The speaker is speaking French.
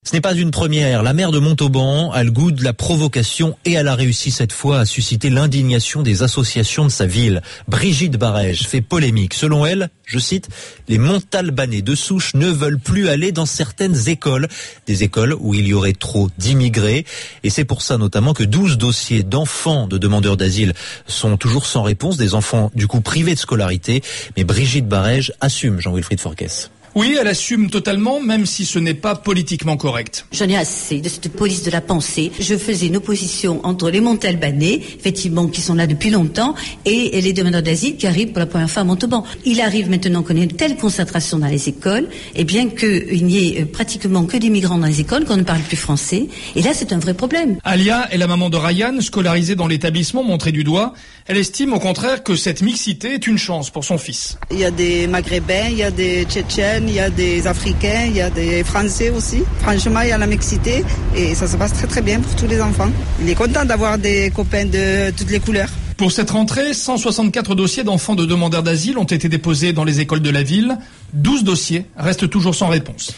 Ce n'est pas une première. La maire de Montauban a le goût de la provocation et elle a réussi cette fois à susciter l'indignation des associations de sa ville. Brigitte Barège fait polémique. Selon elle, je cite, les Montalbanais de souche ne veulent plus aller dans certaines écoles. Des écoles où il y aurait trop d'immigrés. Et c'est pour ça notamment que 12 dossiers d'enfants de demandeurs d'asile sont toujours sans réponse. Des enfants du coup privés de scolarité. Mais Brigitte Barège assume, Jean-Wilfried Forquès. Oui, elle assume totalement, même si ce n'est pas politiquement correct. J'en ai assez de cette police de la pensée. Je faisais une opposition entre les Montalbanais, effectivement, qui sont là depuis longtemps, et les demandeurs d'asile qui arrivent pour la première fois à Montauban. Il arrive maintenant qu'on ait une telle concentration dans les écoles, et bien qu'il n'y ait pratiquement que des migrants dans les écoles, qu'on ne parle plus français. Et là, c'est un vrai problème. Alia est la maman de Ryan, scolarisée dans l'établissement montré du doigt. Elle estime au contraire que cette mixité est une chance pour son fils. Il y a des Maghrébins, il y a des Tchétchènes, il y a des Africains, il y a des Français aussi. Franchement, il y a la mixité et ça se passe très très bien pour tous les enfants. Il est content d'avoir des copains de toutes les couleurs. Pour cette rentrée, 164 dossiers d'enfants de demandeurs d'asile ont été déposés dans les écoles de la ville. 12 dossiers restent toujours sans réponse.